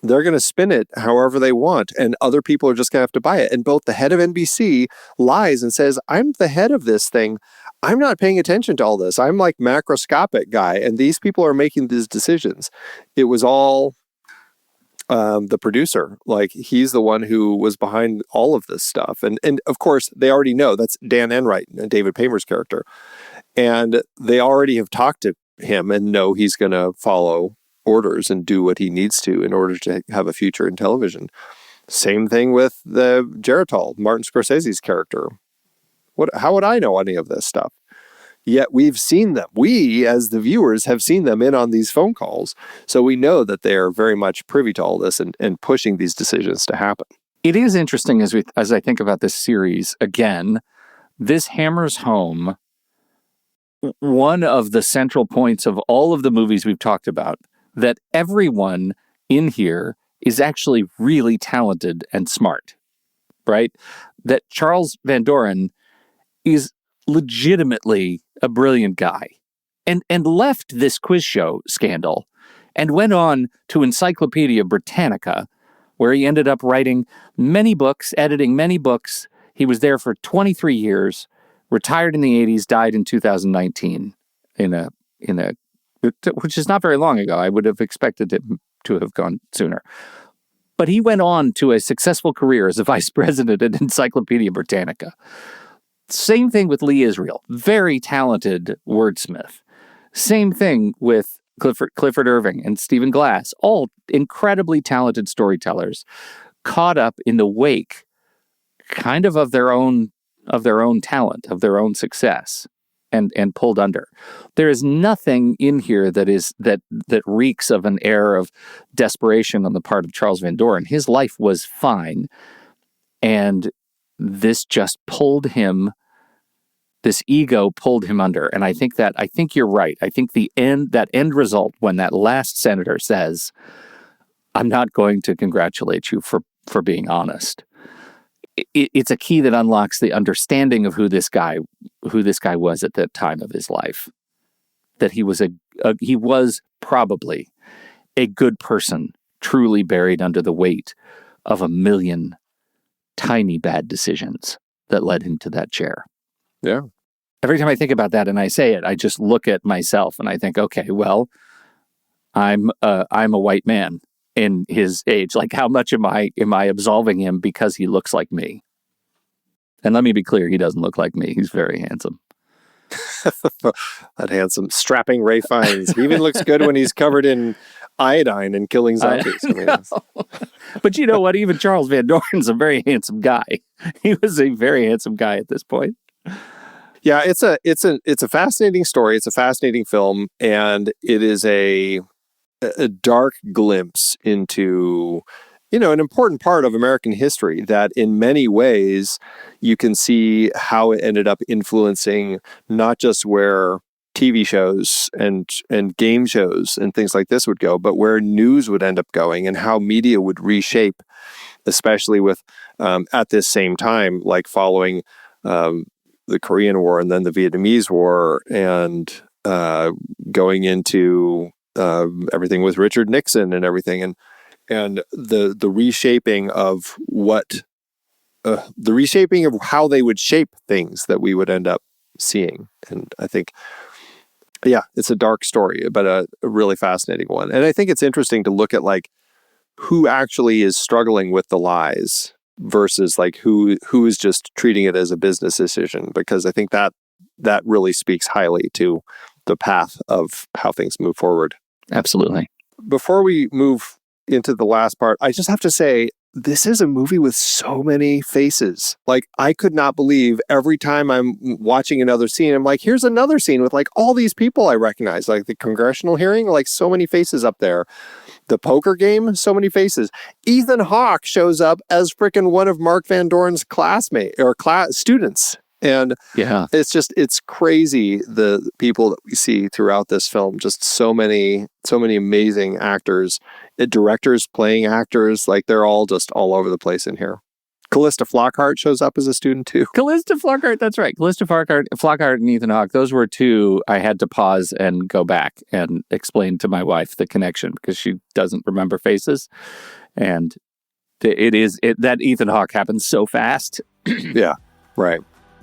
they're going to spin it however they want, and other people are just going to have to buy it. And both the head of NBC lies and says, I'm the head of this thing. I'm not paying attention to all this. I'm like macroscopic guy, and these people are making these decisions. It was all the producer. Like, he's the one who was behind all of this stuff. And of course, they already know that's Dan Enright, David Paymer's character. And they already have talked to him and know he's going to follow orders and do what he needs to in order to have a future in television. Same thing with the Geritol, Martin Scorsese's character. How would I know any of this stuff? Yet we've seen them. We, as the viewers, have seen them in on these phone calls. So we know that they are very much privy to all this and pushing these decisions to happen. It is interesting as I think about this series, again, this hammers home one of the central points of all of the movies we've talked about, that everyone in here is actually really talented and smart, right? That Charles Van Doren is legitimately a brilliant guy and left this quiz show scandal and went on to Encyclopedia Britannica, where he ended up writing many books, editing many books. He was there for 23 years, retired in the 80s, died in 2019 which is not very long ago. I would have expected it to have gone sooner. But he went on to a successful career as a vice president at Encyclopedia Britannica. Same thing with Lee Israel, very talented wordsmith. Same thing with Clifford Irving and Stephen Glass, all incredibly talented storytellers, caught up in the wake, kind of their own talent, of their own success, and pulled under. There is nothing in here that reeks of an air of desperation on the part of Charles Van Doren. His life was fine, and this just pulled him. This ego pulled him under, and I think you're right. I think that end result, when that last senator says, "I'm not going to congratulate you for being honest," it's a key that unlocks the understanding of who this guy was at that time of his life. That he was probably a good person, truly buried under the weight of a million tiny bad decisions that led him to that chair. Yeah. Every time I think about that and I say it, I just look at myself and I think, okay, well, I'm a white man in his age. Like, how much am I absolving him because he looks like me? And let me be clear, he doesn't look like me. He's very handsome. That handsome, strapping Ray Fiennes. He even looks good when he's covered in iodine and killing zombies. But you know what? Even Charles Van Doren's a very handsome guy. He was a very handsome guy at this point. Yeah, it's a fascinating story. It's a fascinating film, and it is a dark glimpse into, an important part of American history that in many ways you can see how it ended up influencing not just where TV shows and game shows and things like this would go, but where news would end up going and how media would reshape, especially with at this same time, like following the Korean War and then the Vietnamese War, and going into everything with Richard Nixon and everything, and the reshaping of the reshaping of how they would shape things that we would end up seeing. And I think, yeah, it's a dark story, but a really fascinating one. And I think it's interesting to look at like who actually is struggling with the lies versus like who is just treating it as a business decision, because I think that really speaks highly to the path of how things move forward. Absolutely. Before we move into the last part, I just have to say, this is a movie with so many faces. Like, I could not believe every time I'm watching another scene, I'm like, here's another scene with like all these people I recognize, like the congressional hearing, like so many faces up there. The poker game, so many faces. Ethan Hawke shows up as freaking one of Mark Van Doren's students. And yeah, it's crazy, the people that we see throughout this film. Just so many amazing actors, directors playing actors. Like, they're all just all over the place in here. Callista Flockhart shows up as a student too. Callista Flockhart, that's right. Callista Flockhart and Ethan Hawke, those were two I had to pause and go back and explain to my wife the connection, because she doesn't remember faces. And that Ethan Hawke happens so fast. Yeah, right.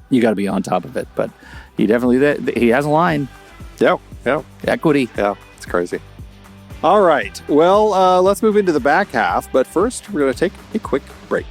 You got to be on top of it. But he has a line. Yeah. Equity. Yeah, it's crazy. All right. Well, let's move into the back half. But first, we're going to take a quick break.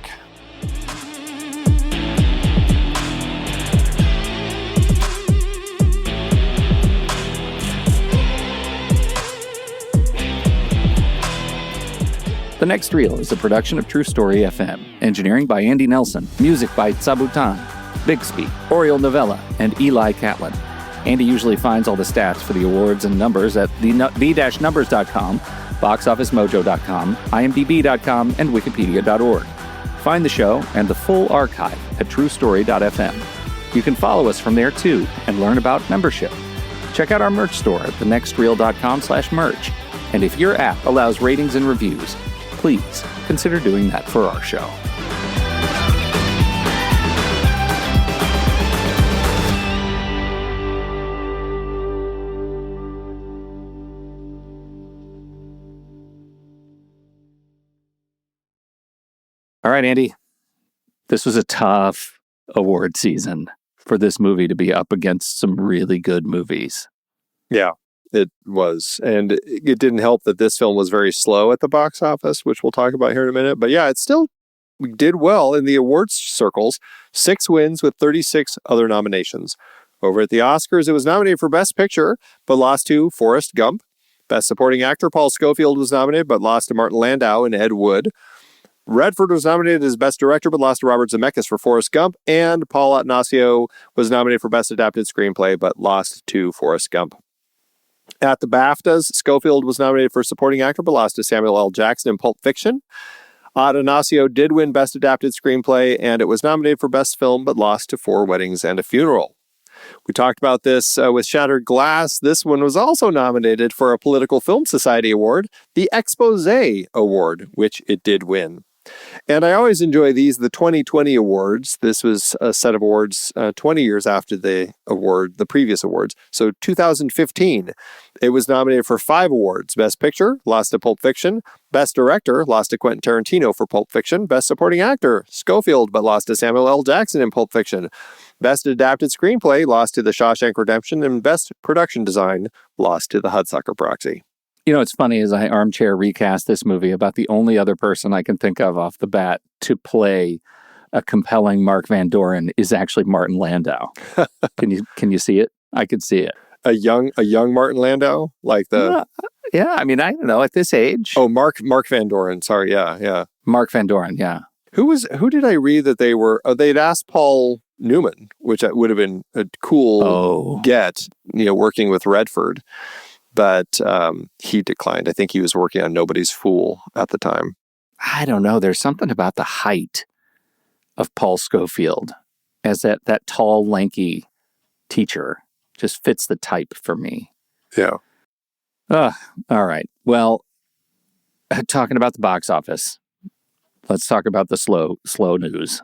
The Next Reel is a production of True Story FM. Engineering by Andy Nelson. Music by Sabutan, Bixby, Oriole Novella, and Eli Catlin. Andy usually finds all the stats for the awards and numbers at b-numbers.com, boxofficemojo.com, imdb.com, and wikipedia.org. Find the show and the full archive at truestory.fm. You can follow us from there too and learn about membership. Check out our merch store at thenextreel.com/merch. And if your app allows ratings and reviews, please consider doing that for our show. All right, Andy. This was a tough award season for this movie to be up against some really good movies. Yeah, it was. And it didn't help that this film was very slow at the box office, which we'll talk about here in a minute. But yeah, it still did well in the awards circles, 6 wins with 36 other nominations. Over at the Oscars, it was nominated for Best Picture, but lost to Forrest Gump. Best Supporting Actor, Paul Scofield was nominated, but lost to Martin Landau and Ed Wood. Redford was nominated as Best Director, but lost to Robert Zemeckis for Forrest Gump. And Paul Attanasio was nominated for Best Adapted Screenplay, but lost to Forrest Gump. At the BAFTAs, Scofield was nominated for Supporting Actor, but lost to Samuel L. Jackson in Pulp Fiction. Attanasio did win Best Adapted Screenplay, and it was nominated for Best Film, but lost to 4 Weddings and a Funeral. We talked about this with Shattered Glass. This one was also nominated for a Political Film Society Award, the Exposé Award, which it did win. And I always enjoy these, the 2020 awards. This was a set of awards 20 years after the previous awards. So 2015, it was nominated for 5 awards. Best Picture, lost to Pulp Fiction. Best Director, lost to Quentin Tarantino for Pulp Fiction. Best Supporting Actor, Scofield, but lost to Samuel L. Jackson in Pulp Fiction. Best Adapted Screenplay, lost to The Shawshank Redemption. And Best Production Design, lost to The Hudsucker Proxy. You know, it's funny as I armchair recast this movie, about the only other person I can think of off the bat to play a compelling Mark Van Doren is actually Martin Landau. Can you see it? I could see it. A young Martin Landau, like the yeah. I mean, I don't know, at this age. Oh, Mark Van Doren. Sorry, yeah. Mark Van Doren, yeah. Who did I read that they were? They'd asked Paul Newman, which would have been a cool get, working with Redford. But he declined. I think he was working on Nobody's Fool at the time. I don't know. There's something about the height of Paul Scofield as that tall, lanky teacher just fits the type for me. Yeah. All right. Well, talking about the box office, let's talk about the slow news.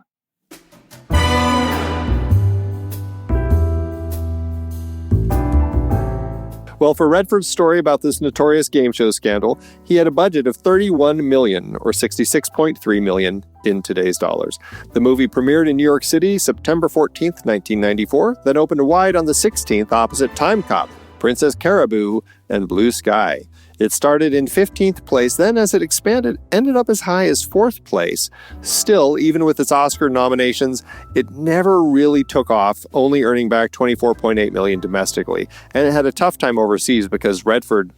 Well, for Redford's story about this notorious game show scandal, he had a budget of $31 million, or $66.3 million in today's dollars. The movie premiered in New York City September 14th, 1994, then opened wide on the 16th opposite Time Cop, Princess Caribou, and Blue Sky. It started in 15th place, then as it expanded, ended up as high as 4th place. Still, even with its Oscar nominations, it never really took off, only earning back $24.8 million domestically. And it had a tough time overseas because Redford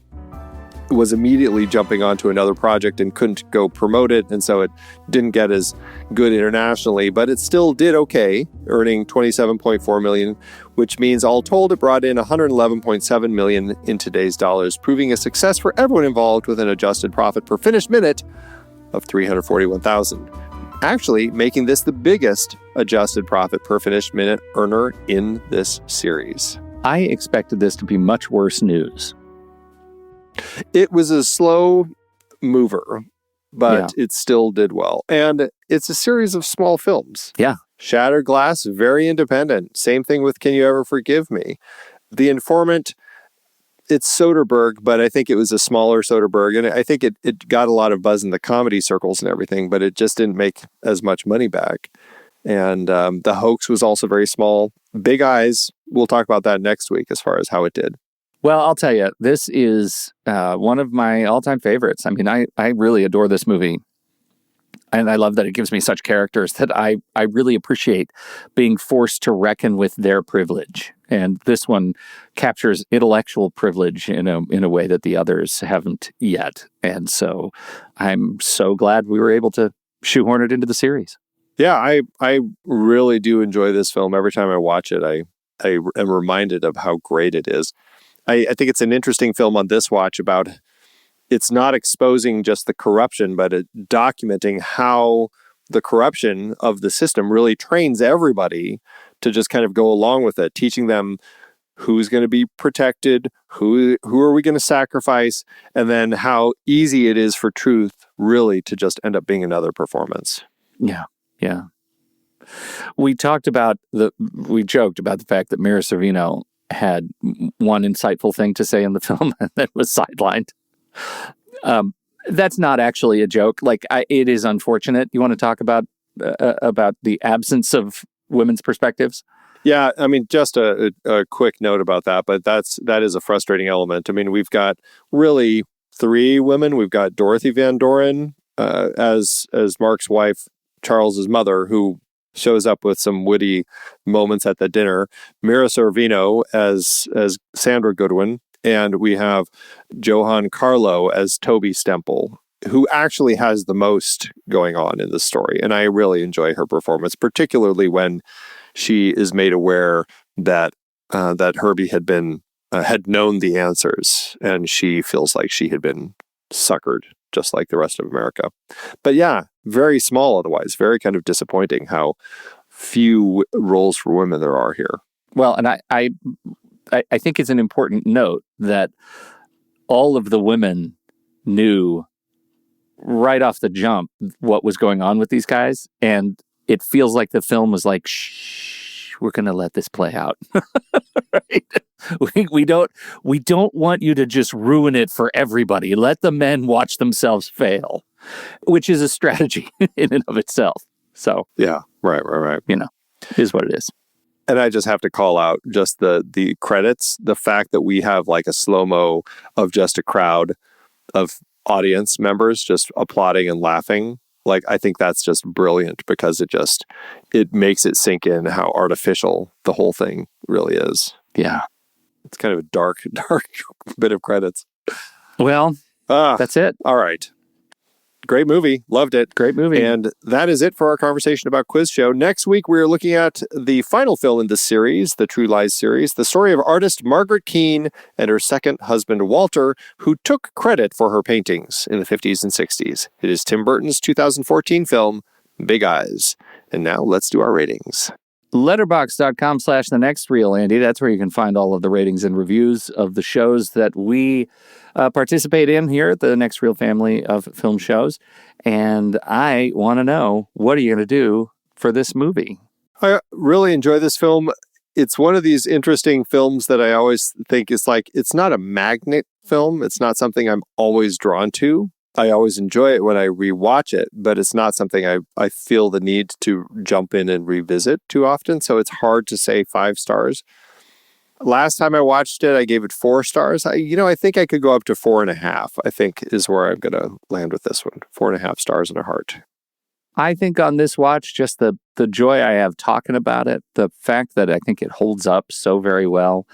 was immediately jumping onto another project and couldn't go promote it, and so it didn't get as good internationally, but it still did okay, earning $27.4 million, which means all told it brought in $111.7 million in today's dollars, proving a success for everyone involved with an adjusted profit per finished minute of $341,000. Actually making this the biggest adjusted profit per finished minute earner in this series. I expected this to be much worse news. It was a slow mover, but it still did well. And it's a series of small films. Yeah. Shattered Glass, very independent. Same thing with Can You Ever Forgive Me? The Informant, it's Soderbergh, but I think it was a smaller Soderbergh. And I think it got a lot of buzz in the comedy circles and everything, but it just didn't make as much money back. And The Hoax was also very small. Big Eyes, we'll talk about that next week as far as how it did. Well, I'll tell you, this is one of my all-time favorites. I mean, I really adore this movie. And I love that it gives me such characters that I really appreciate being forced to reckon with their privilege. And this one captures intellectual privilege in a way that the others haven't yet. And so I'm so glad we were able to shoehorn it into the series. Yeah, I really do enjoy this film. Every time I watch it, I am reminded of how great it is. I think it's an interesting film on this watch about it's not exposing just the corruption, but documenting how the corruption of the system really trains everybody to just kind of go along with it, teaching them who's going to be protected, who are we going to sacrifice, and then how easy it is for truth really to just end up being another performance. Yeah. We joked about the fact that Mira Sorvino had one insightful thing to say in the film and then was sidelined. That's not actually a joke. It is unfortunate. You want to talk about the absence of women's perspectives? Yeah, I mean, just a quick note about that, but that is a frustrating element. I mean, we've got really 3 women. We've got Dorothy Van Doren as Mark's wife, Charles's mother, who shows up with some witty moments at the dinner. Mira Sorvino as Sandra Goodwin, and we have Johan Carlo as Toby Stemple, who actually has the most going on in the story. And I really enjoy her performance, particularly when she is made aware that that Herbie had known the answers, and she feels like she had been suckered, just like the rest of America. But yeah, very small otherwise, very kind of disappointing how few roles for women there are here. Well, and I think it's an important note that all of the women knew right off the jump what was going on with these guys, and it feels like the film was like, shh, we're going to let this play out. Right? We don't want you to just ruin it for everybody. Let the men watch themselves fail, which is a strategy in and of itself. So yeah, right. Is what it is. And I just have to call out just the credits, the fact that we have like a slow-mo of just a crowd of audience members just applauding and laughing. Like, I think that's just brilliant because it makes it sink in how artificial the whole thing really is. Yeah. It's kind of a dark bit of credits. Well, that's it. All right. Great movie. Loved it. Great movie. And that is it for our conversation about Quiz Show. Next week, we're looking at the final film in this series, the True Lies series, the story of artist Margaret Keane and her second husband, Walter, who took credit for her paintings in the 50s and 60s. It is Tim Burton's 2014 film, Big Eyes. And now let's do our ratings. Letterboxd.com/The Next Reel, Andy. That's where you can find all of the ratings and reviews of the shows that we participate in here at the Next Reel family of film shows. And I want to know, what are you going to do for this movie? I really enjoy this film. It's one of these interesting films that I always think is like, it's not a magnet film. It's not something I'm always drawn to. I always enjoy it when I rewatch it, but it's not something I feel the need to jump in and revisit too often. So it's hard to say 5 stars. Last time I watched it, I gave it 4 stars. I think I could go up to 4.5, I think is where I'm going to land with this one. 4.5 stars and a heart. I think on this watch, just the joy I have talking about it, the fact that I think it holds up so very well,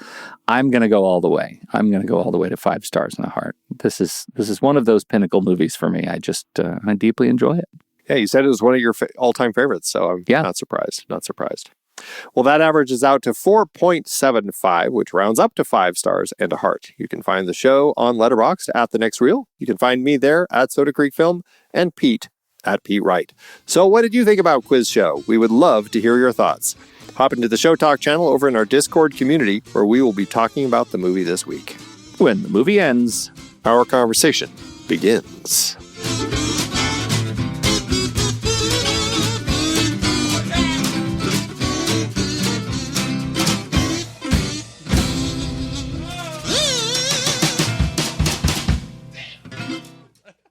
I'm going to go all the way. I'm going to go all the way to 5 stars and a heart. This is one of those pinnacle movies for me. I deeply enjoy it. Yeah, you said it was one of your all-time favorites, so I'm not surprised. Not surprised. Well, that averages out to 4.75, which rounds up to 5 stars and a heart. You can find the show on Letterboxd at The Next Reel. You can find me there at Soda Creek Film, and Pete at Pete Wright. So what did you think about Quiz Show? We would love to hear your thoughts. Hop into the Show Talk channel over in our Discord community, where we will be talking about the movie this week. When the movie ends, our conversation begins.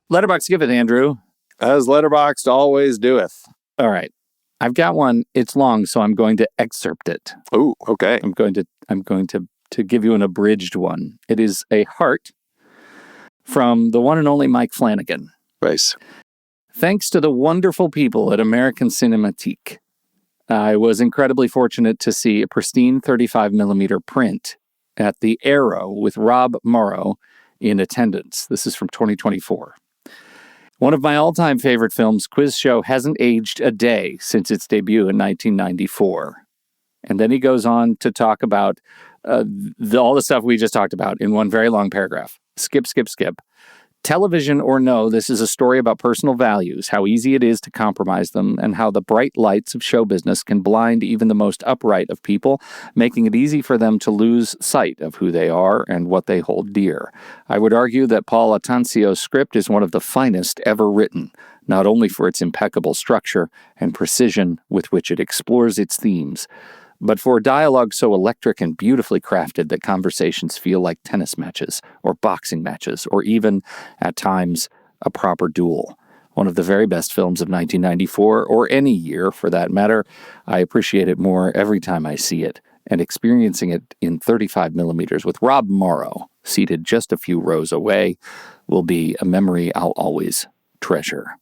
Letterboxd give it, Andrew. As Letterboxd always doeth. All right. I've got one. It's long, so I'm going to excerpt it. Oh, okay. I'm going to give you an abridged one. It is a heart from the one and only Mike Flanagan. Nice. Thanks to the wonderful people at American Cinematique, I was incredibly fortunate to see a pristine 35mm print at the Arrow with Rob Morrow in attendance. This is from 2024. One of my all-time favorite films, Quiz Show, hasn't aged a day since its debut in 1994. And then he goes on to talk about all the stuff we just talked about in one very long paragraph. Skip. Television or no, this is a story about personal values, how easy it is to compromise them, and how the bright lights of show business can blind even the most upright of people, making it easy for them to lose sight of who they are and what they hold dear. I would argue that Paul Atansio's script is one of the finest ever written, not only for its impeccable structure and precision with which it explores its themes, but for dialogue so electric and beautifully crafted that conversations feel like tennis matches or boxing matches or even, at times, a proper duel. One of the very best films of 1994, or any year for that matter. I appreciate it more every time I see it, and experiencing it in 35mm with Rob Morrow, seated just a few rows away, will be a memory I'll always treasure.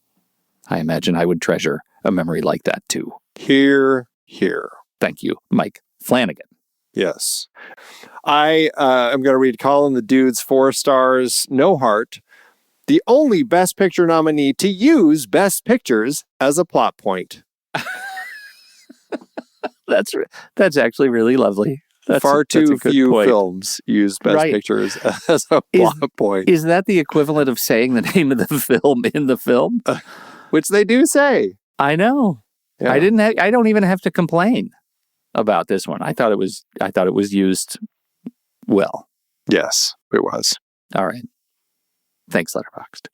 I imagine I would treasure a memory like that too. Here. Thank you, Mike Flanagan. Yes. I am going to read Colin the Dude's 4 stars, no heart. The only Best Picture nominee to use Best Pictures as a plot point. That's actually really lovely. Far That's a too good few point. films use Best Right. Pictures as a plot point. Is that the equivalent of saying the name of the film in the film? Which they do say. I know. Yeah. I don't even have to complain about this one. I thought it was used well. Yes, it was. All right. Thanks, Letterboxd.